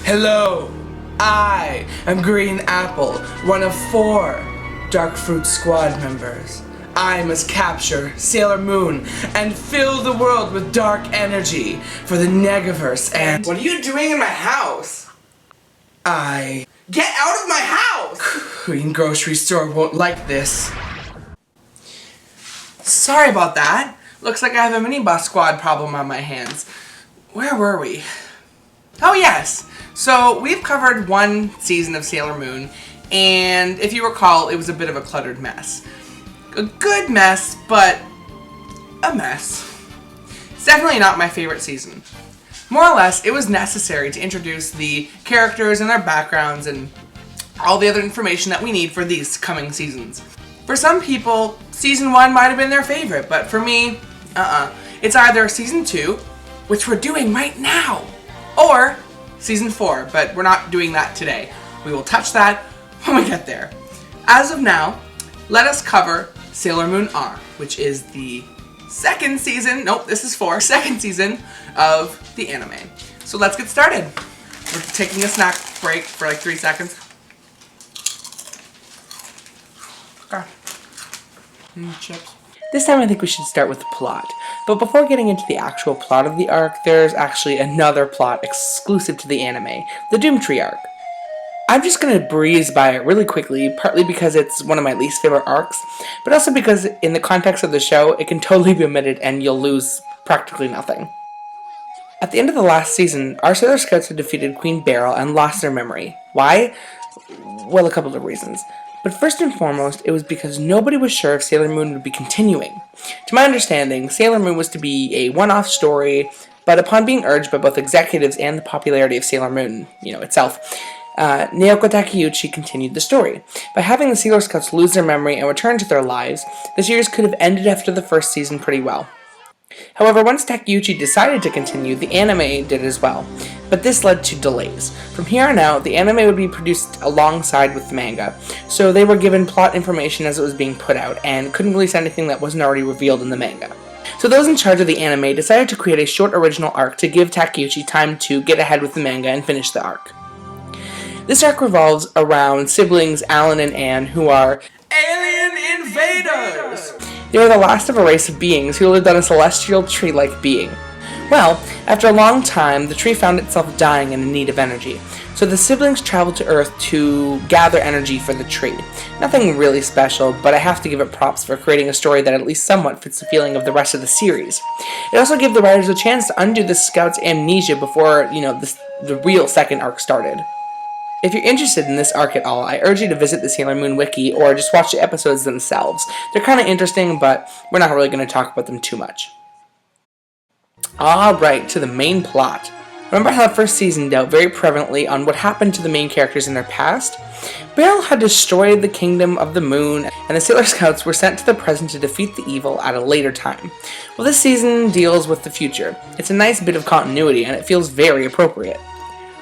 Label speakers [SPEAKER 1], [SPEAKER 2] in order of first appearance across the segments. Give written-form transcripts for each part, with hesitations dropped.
[SPEAKER 1] Hello, I am Green Apple, one of 4 Dark Fruit Squad members. I must capture Sailor Moon and fill the world with dark energy for the Negaverse and—
[SPEAKER 2] What are you doing in my house?
[SPEAKER 1] Get out of my house! Queen Grocery Store won't like this. Sorry about that. Looks like I have a mini-bus squad problem on my hands. Where were we? Oh yes! So we've covered 1 season of Sailor Moon, and if you recall, it was a bit of a cluttered mess. A good mess, but a mess. It's definitely not my favorite season. More or less, it was necessary to introduce the characters and their backgrounds and all the other information that we need for these coming seasons. For some people, season 1 might have been their favorite, but for me, it's either season 2, which we're doing right now, or season 4, but we're not doing that today. We will touch that when we get there. As of now, let us cover Sailor Moon R, which is the second season season of the anime. So let's get started. We're taking a snack break for like 3 seconds. Okay. Chips. This time I think we should start with the plot. But before getting into the actual plot of the arc, there's actually another plot exclusive to the anime, the Doomtree arc. I'm just going to breeze by it really quickly, partly because it's one of my least favorite arcs, but also because in the context of the show, it can totally be omitted and you'll lose practically nothing. At the end of the last season, our Sailor Scouts had defeated Queen Beryl and lost their memory. Why? Well, a couple of reasons. But first and foremost, it was because nobody was sure if Sailor Moon would be continuing. To my understanding, Sailor Moon was to be a one-off story, but upon being urged by both executives and the popularity of Sailor Moon, itself, Naoko Takeuchi continued the story. By having the Sailor Scouts lose their memory and return to their lives, the series could have ended after the first season pretty well. However, once Takeuchi decided to continue, the anime did as well, but this led to delays. From here on out, the anime would be produced alongside with the manga, so they were given plot information as it was being put out, and couldn't release anything that wasn't already revealed in the manga. So those in charge of the anime decided to create a short original arc to give Takeuchi time to get ahead with the manga and finish the arc. This arc revolves around siblings Alan and Anne, who are alien invaders! They were the last of a race of beings who lived on a celestial tree-like being. Well, after a long time, the tree found itself dying and in need of energy, so the siblings traveled to Earth to gather energy for the tree. Nothing really special, but I have to give it props for creating a story that at least somewhat fits the feeling of the rest of the series. It also gave the writers a chance to undo the Scouts' amnesia before, the real second arc started. If you're interested in this arc at all, I urge you to visit the Sailor Moon wiki or just watch the episodes themselves. They're kind of interesting, but we're not really going to talk about them too much. Alright, to the main plot. Remember how the first season dealt very prevalently on what happened to the main characters in their past? Beryl had destroyed the kingdom of the moon, and the Sailor Scouts were sent to the present to defeat the evil at a later time. Well, this season deals with the future. It's a nice bit of continuity, and it feels very appropriate.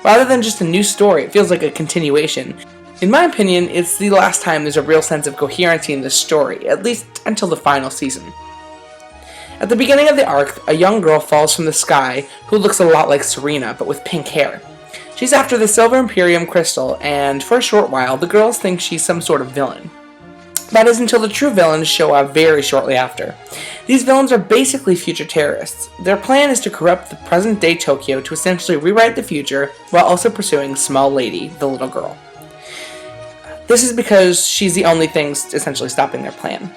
[SPEAKER 1] Rather than just a new story, it feels like a continuation. In my opinion, it's the last time there's a real sense of coherency in this story, at least until the final season. At the beginning of the arc, a young girl falls from the sky who looks a lot like Serena, but with pink hair. She's after the Silver Imperium crystal, and for a short while, the girls think she's some sort of villain. That is until the true villains show up very shortly after. These villains are basically future terrorists. Their plan is to corrupt the present-day Tokyo to essentially rewrite the future while also pursuing Small Lady, the little girl. This is because she's the only thing essentially stopping their plan.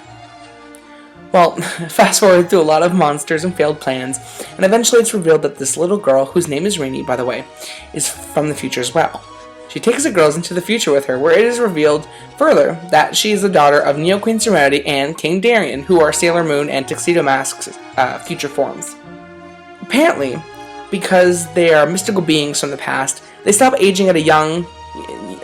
[SPEAKER 1] Well, fast forward through a lot of monsters and failed plans, and eventually it's revealed that this little girl, whose name is Rini, by the way, is from the future as well. She takes the girls into the future with her, where it is revealed further that she is the daughter of Neo Queen Serenity and King Darien, who are Sailor Moon and Tuxedo Mask's future forms. Apparently, because they are mystical beings from the past, they stop aging at a young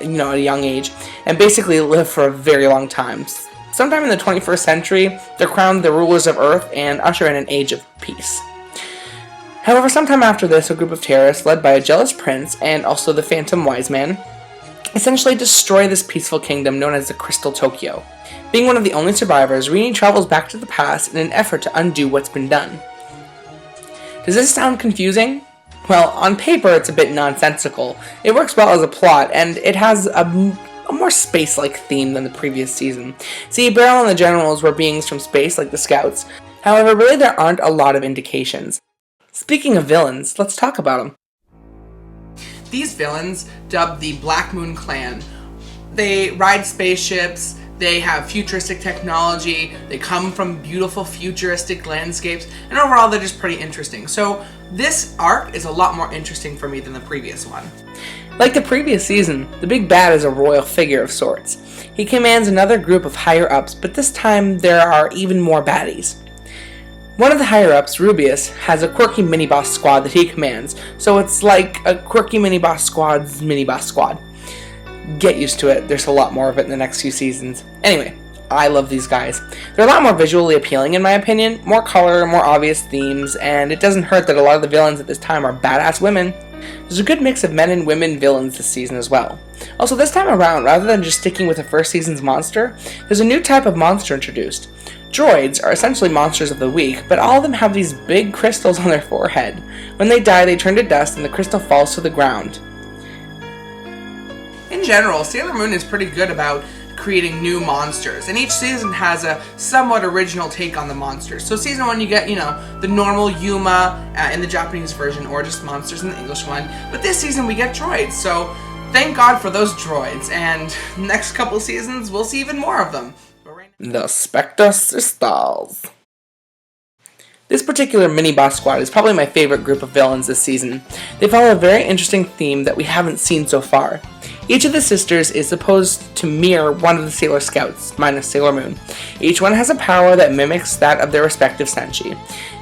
[SPEAKER 1] age, and basically live for a very long time. Sometime in the 21st century, they're crowned the rulers of Earth and usher in an age of peace. However, sometime after this, a group of terrorists, led by a jealous prince and also the Phantom Wise Man, essentially destroy this peaceful kingdom known as the Crystal Tokyo. Being one of the only survivors, Rini travels back to the past in an effort to undo what's been done. Does this sound confusing? Well, on paper it's a bit nonsensical. It works well as a plot, and it has a more space-like theme than the previous season. See, Beryl and the Generals were beings from space like the Scouts. However, really there aren't a lot of indications. Speaking of villains, let's talk about them. These villains, dubbed the Black Moon Clan, they ride spaceships, they have futuristic technology, they come from beautiful futuristic landscapes, and overall they're just pretty interesting. So this arc is a lot more interesting for me than the previous one. Like the previous season, the big bad is a royal figure of sorts. He commands another group of higher-ups, but this time there are even more baddies. One of the higher-ups, Rubius, has a quirky mini-boss squad that he commands, so it's like a quirky mini-boss squad's mini-boss squad. Get used to it, there's a lot more of it in the next few seasons. Anyway, I love these guys. They're a lot more visually appealing in my opinion, more color, more obvious themes, and it doesn't hurt that a lot of the villains at this time are badass women. There's a good mix of men and women villains this season as well. Also, this time around, rather than just sticking with the first season's monster, there's a new type of monster introduced. Droids are essentially monsters of the week, but all of them have these big crystals on their forehead. When they die, they turn to dust and the crystal falls to the ground. In general, Sailor Moon is pretty good about creating new monsters, and each season has a somewhat original take on the monsters. So season 1 you get, the normal Yuma in the Japanese version, or just monsters in the English one, but this season we get droids, so thank God for those droids, and next couple seasons we'll see even more of them. The Spectre Sisters. This particular mini-boss squad is probably my favorite group of villains this season. They follow a very interesting theme that we haven't seen so far. Each of the sisters is supposed to mirror one of the Sailor Scouts, minus Sailor Moon. Each one has a power that mimics that of their respective senshi.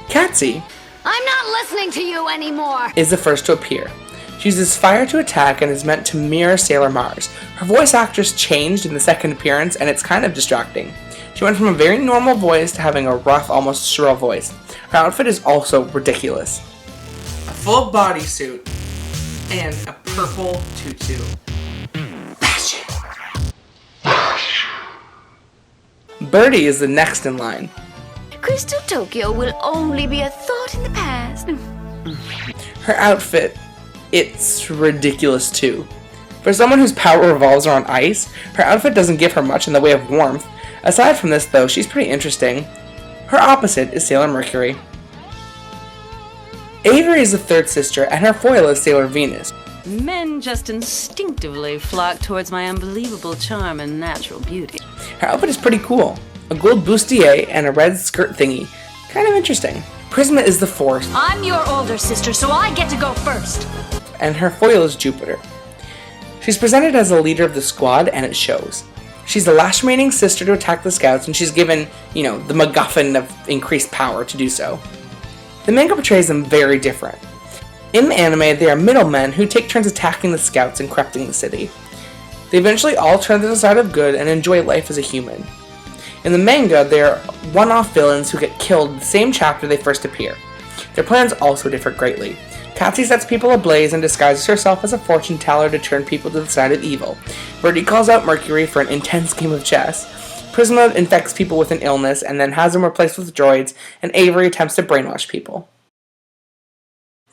[SPEAKER 1] Katzy,
[SPEAKER 3] I'm not listening to you anymore,
[SPEAKER 1] is the first to appear. She uses fire to attack and is meant to mirror Sailor Mars. Her voice actress changed in the second appearance, and it's kind of distracting. She went from a very normal voice to having a rough, almost shrill voice. Her outfit is also ridiculous. A full bodysuit and a purple tutu. Fashion. Birdie is the next in line.
[SPEAKER 3] Crystal Tokyo will only be a thought in the past.
[SPEAKER 1] Her outfit, it's ridiculous too. For someone whose power revolves around ice, her outfit doesn't give her much in the way of warmth. Aside from this though, she's pretty interesting. Her opposite is Sailor Mercury. Avery is the third sister, and her foil is Sailor Venus.
[SPEAKER 4] Men just instinctively flock towards my unbelievable charm and natural beauty.
[SPEAKER 1] Her outfit is pretty cool. A gold bustier and a red skirt thingy. Kind of interesting. Prisma is the fourth.
[SPEAKER 3] I'm your older sister, so I get to go first.
[SPEAKER 1] And her foil is Jupiter. She's presented as the leader of the squad, and it shows. She's the last remaining sister to attack the Scouts, and she's given, the MacGuffin of increased power to do so. The manga portrays them very different. In the anime, they are middlemen who take turns attacking the Scouts and corrupting the city. They eventually all turn to the side of good and enjoy life as a human. In the manga, they are one-off villains who get killed in the same chapter they first appear. Their plans also differ greatly. Katzy sets people ablaze and disguises herself as a fortune teller to turn people to the side of evil. Birdie calls out Mercury for an intense game of chess. Prisma infects people with an illness and then has them replaced with droids, and Avery attempts to brainwash people.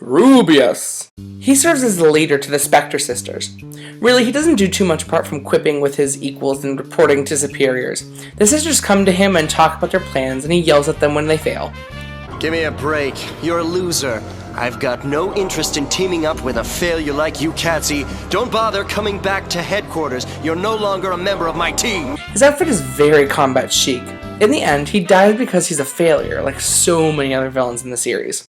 [SPEAKER 1] Rubius! He serves as the leader to the Spectre Sisters. Really, he doesn't do too much apart from quipping with his equals and reporting to superiors. The sisters come to him and talk about their plans, and he yells at them when they fail.
[SPEAKER 5] Give me a break. You're a loser. I've got no interest in teaming up with a failure like you, Katzy. Don't bother coming back to headquarters. You're no longer a member of my team.
[SPEAKER 1] His outfit is very combat chic. In the end, he dies because he's a failure, like so many other villains in the series.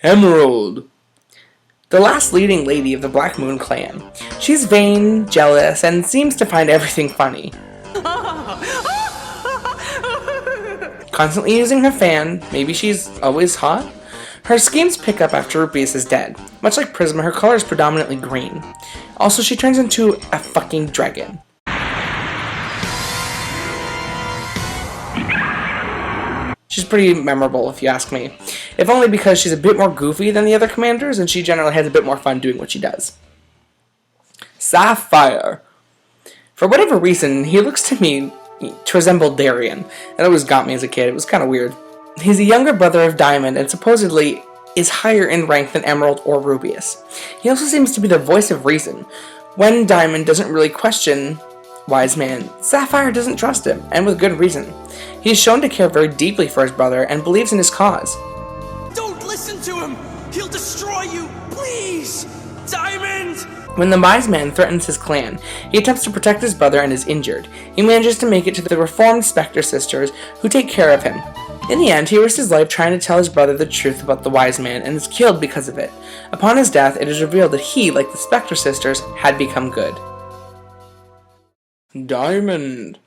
[SPEAKER 1] Emerald. The last leading lady of the Black Moon Clan. She's vain, jealous, and seems to find everything funny. Constantly using her fan, maybe she's always hot? Her schemes pick up after Rubius is dead. Much like Prisma, her color is predominantly green. Also, she turns into a fucking dragon. She's pretty memorable, if you ask me. If only because she's a bit more goofy than the other commanders, and she generally has a bit more fun doing what she does. Sapphire. For whatever reason, he looks to me to resemble Darien. It always got me as a kid. It was kind of weird. He's a younger brother of Diamond, and supposedly is higher in rank than Emerald or Rubius. He also seems to be the voice of reason. When Diamond doesn't really question Wise Man, Sapphire doesn't trust him, and with good reason. He is shown to care very deeply for his brother and believes in his cause.
[SPEAKER 6] Don't listen to him! He'll destroy you! Please! Diamond!
[SPEAKER 1] When the Wise Man threatens his clan, he attempts to protect his brother and is injured. He manages to make it to the reformed Spectre sisters, who take care of him. In the end, he risks his life trying to tell his brother the truth about the Wise Man and is killed because of it. Upon his death, it is revealed that he, like the Spectre sisters, had become good. Diamond.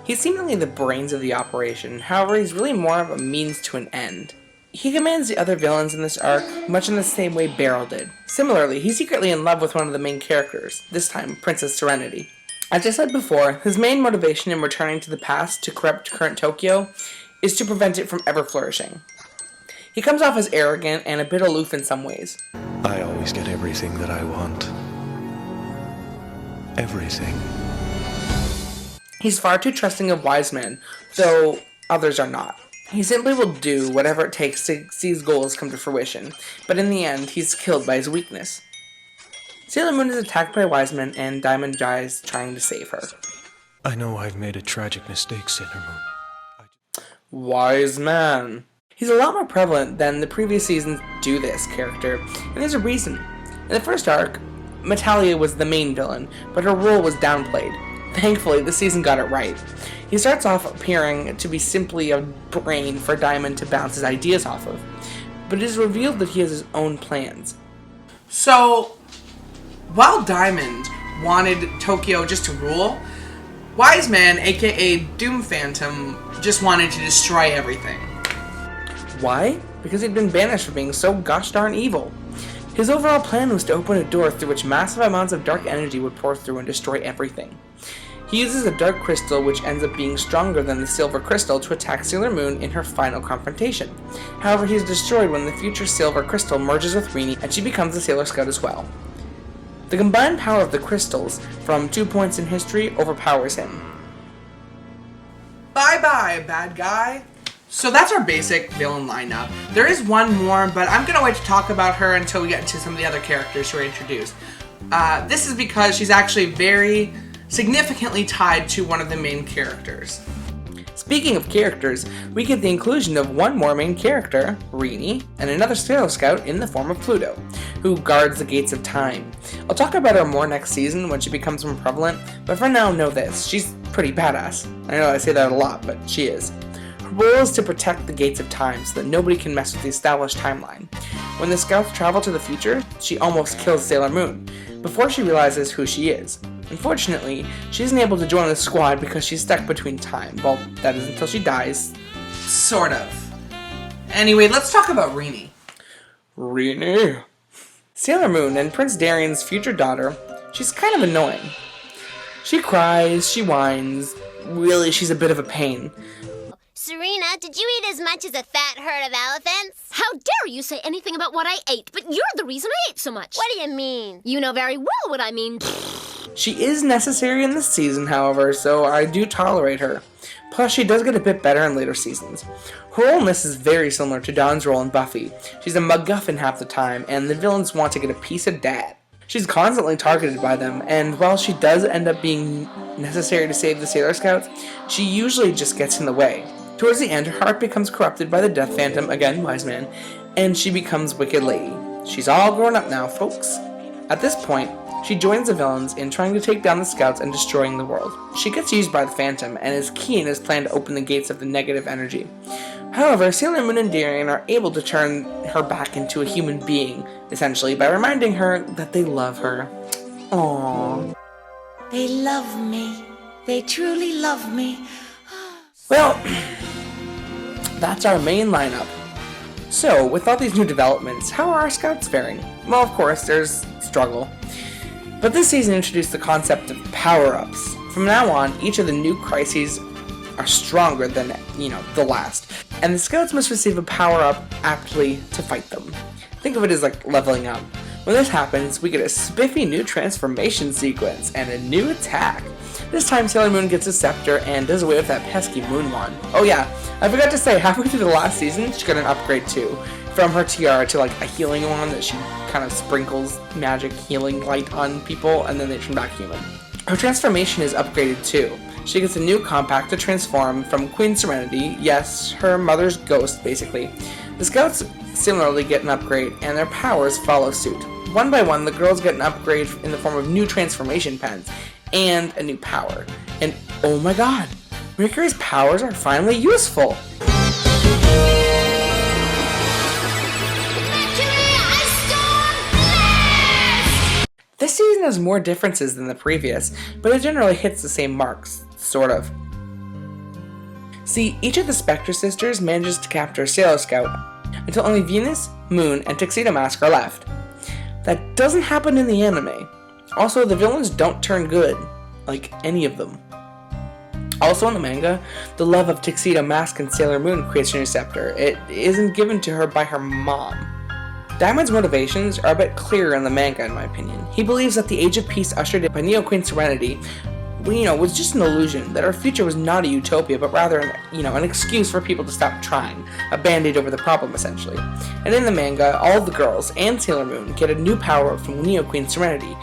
[SPEAKER 1] He's seemingly the brains of the operation, however he's really more of a means to an end. He commands the other villains in this arc much in the same way Beryl did. Similarly, he's secretly in love with one of the main characters, this time Princess Serenity. As I said before, his main motivation in returning to the past to corrupt current Tokyo is to prevent it from ever flourishing. He comes off as arrogant and a bit aloof in some ways.
[SPEAKER 7] I always get everything that I want. Everything.
[SPEAKER 1] He's far too trusting of Wise Men, though others are not. He simply will do whatever it takes to see his goals come to fruition, but in the end, he's killed by his weakness. Sailor Moon is attacked by Wise Men, and Diamond dies trying to save her.
[SPEAKER 7] I know I've made a tragic mistake, Sailor Moon.
[SPEAKER 1] Wise Man. He's a lot more prevalent than the previous seasons Do This character, and there's a reason. In the first arc, Metalia was the main villain, but her role was downplayed. Thankfully, this season got it right. He starts off appearing to be simply a brain for Diamond to bounce his ideas off of, but it is revealed that he has his own plans.
[SPEAKER 2] So, while Diamond wanted Tokyo just to rule, Wise Man, aka Doom Phantom, just wanted to destroy everything.
[SPEAKER 1] Why? Because he'd been banished for being so gosh darn evil. His overall plan was to open a door through which massive amounts of dark energy would pour through and destroy everything. He uses a dark crystal which ends up being stronger than the silver crystal to attack Sailor Moon in her final confrontation. However, he is destroyed when the future silver crystal merges with Rini and she becomes a Sailor Scout as well. The combined power of the crystals from 2 points in history overpowers him.
[SPEAKER 2] Bye-bye, bad guy. So that's our basic villain lineup. There is one more, but I'm gonna wait to talk about her until we get into some of the other characters who are introduced. This is because she's actually very significantly tied to one of the main characters.
[SPEAKER 1] Speaking of characters, we get the inclusion of one more main character, Rini, and another Sailor Scout in the form of Pluto, who guards the gates of time. I'll talk about her more next season when she becomes more prevalent, but for now know this, she's pretty badass. I know I say that a lot, but she is. Her role is to protect the gates of time so that nobody can mess with the established timeline. When the Scouts travel to the future, she almost kills Sailor Moon, before she realizes who she is. Unfortunately, she isn't able to join the squad because she's stuck between time. Well, that is until she dies.
[SPEAKER 2] Sort of. Anyway, let's talk about Rini.
[SPEAKER 1] Rini. Sailor Moon and Prince Darian's future daughter, she's kind of annoying. She cries, she whines, really she's a bit of a pain.
[SPEAKER 8] Serena, did you eat as much as a fat herd of elephants?
[SPEAKER 3] How dare you say anything about what I ate, but you're the reason I ate so much.
[SPEAKER 8] What do you mean?
[SPEAKER 3] You know very well what I mean.
[SPEAKER 1] She is necessary in this season, however, so I do tolerate her. Plus, she does get a bit better in later seasons. Her role in this is very similar to Dawn's role in Buffy. She's a MacGuffin half the time, and the villains want to get a piece of Dad. She's constantly targeted by them, and while she does end up being necessary to save the Sailor Scouts, she usually just gets in the way. Towards the end, her heart becomes corrupted by the Death Phantom, again Wise Man, and she becomes Wicked Lady. She's all grown up now, folks. At this point, she joins the villains in trying to take down the Scouts and destroying the world. She gets used by the Phantom and is key in his plan to open the gates of the negative energy. However, Sailor Moon and Darian are able to turn her back into a human being, essentially, by reminding her that they love her. Aww.
[SPEAKER 9] They love me. They truly love me.
[SPEAKER 1] Well, that's our main lineup. So, with all these new developments, how are our Scouts faring? Well, of course, there's struggle. But this season introduced the concept of power-ups. From now on, each of the new crises are stronger than, the last. And the Scouts must receive a power-up aptly to fight them. Think of it as like leveling up. When this happens, we get a spiffy new transformation sequence and a new attack. This time Sailor Moon gets a scepter and does away with that pesky Moon Wand. Oh yeah, I forgot to say, halfway through the last season, she got an upgrade too. From her tiara to like a healing one that she kind of sprinkles magic healing light on people and then they turn back human. Her transformation is upgraded too. She gets a new compact to transform from Queen Serenity, yes, her mother's ghost basically. The scouts similarly get an upgrade and their powers follow suit. One by one, the girls get an upgrade in the form of new transformation pens and a new power. And oh my god, Mercury's powers are finally useful! This season has more differences than the previous, but it generally hits the same marks, sort of. See, each of the Spectre sisters manages to capture a Sailor Scout, until only Venus, Moon, and Tuxedo Mask are left. That doesn't happen in the anime. Also, the villains don't turn good, like any of them. Also in the manga, the love of Tuxedo Mask and Sailor Moon creates a new scepter. It isn't given to her by her mom. Diamond's motivations are a bit clearer in the manga in my opinion. He believes that the Age of Peace ushered in by Neo Queen Serenity was just an illusion, that our future was not a utopia, but rather an excuse for people to stop trying, a band-aid over the problem essentially. And in the manga, all of the girls and Sailor Moon get a new power-up from Neo Queen Serenity.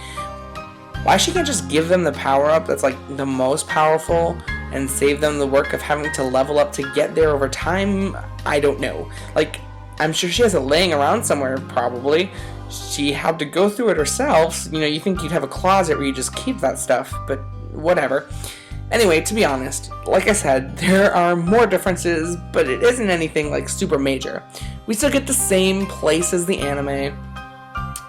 [SPEAKER 1] Why she can't just give them the power-up that's like the most powerful and save them the work of having to level up to get there over time, I don't know. Like, I'm sure she has it laying around somewhere, probably. She had to go through it herself. You think you'd have a closet where you just keep that stuff, but whatever. Anyway, to be honest, like I said, there are more differences, but it isn't anything like super major. We still get the same place as the anime.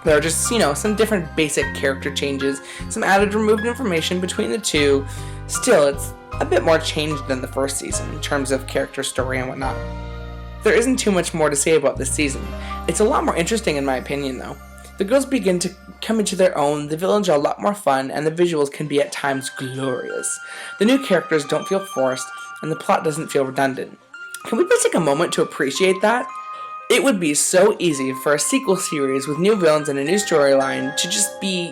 [SPEAKER 1] There are just, some different basic character changes, some added removed information between the two. Still, it's a bit more changed than the first season in terms of character story and whatnot. There isn't too much more to say about this season. It's a lot more interesting in my opinion though. The girls begin to come into their own, the villains are a lot more fun, and the visuals can be at times glorious. The new characters don't feel forced, and the plot doesn't feel redundant. Can we please take a moment to appreciate that? It would be so easy for a sequel series with new villains and a new storyline to just be,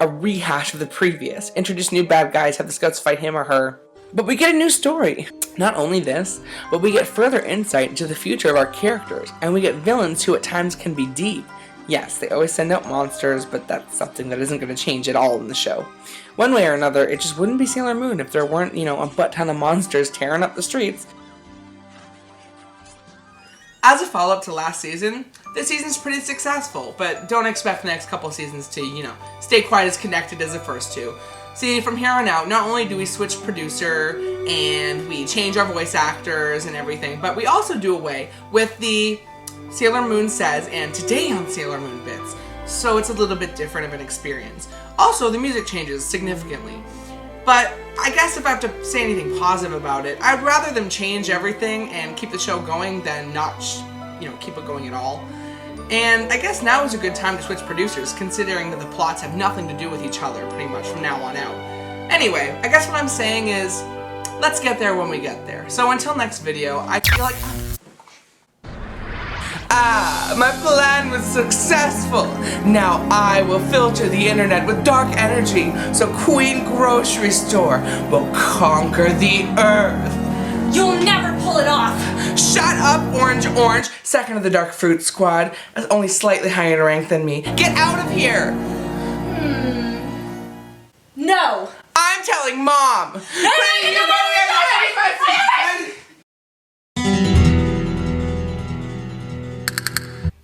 [SPEAKER 1] a rehash of the previous. Introduce new bad guys, have the scouts fight him or her. But we get a new story. Not only this, but we get further insight into the future of our characters, and we get villains who at times can be deep. Yes, they always send out monsters, but that's something that isn't going to change at all in the show. One way or another, it just wouldn't be Sailor Moon if there weren't, a butt ton of monsters tearing up the streets.
[SPEAKER 2] As a follow-up to last season, this season's pretty successful, but don't expect the next couple seasons to, stay quite as connected as the first two. See, from here on out, not only do we switch producer and we change our voice actors and everything, but we also do away with the Sailor Moon Says and Today on Sailor Moon bits, so it's a little bit different of an experience. Also, the music changes significantly. But I guess if I have to say anything positive about it, I'd rather them change everything and keep the show going than not, keep it going at all. And I guess now is a good time to switch producers, considering that the plots have nothing to do with each other pretty much from now on out. Anyway, I guess what I'm saying is, let's get there when we get there. So until next video, I feel like... my plan was successful! Now I will filter the internet with dark energy, so Queen Grocery Store will conquer the earth!
[SPEAKER 9] You'll never pull it off!
[SPEAKER 2] Shut up, Orange! Second of the Dark Fruit Squad, that's only slightly higher in rank than me. Get out of here!
[SPEAKER 9] No!
[SPEAKER 2] I'm telling Mom!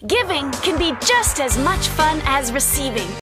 [SPEAKER 3] Giving can be just as much fun as receiving.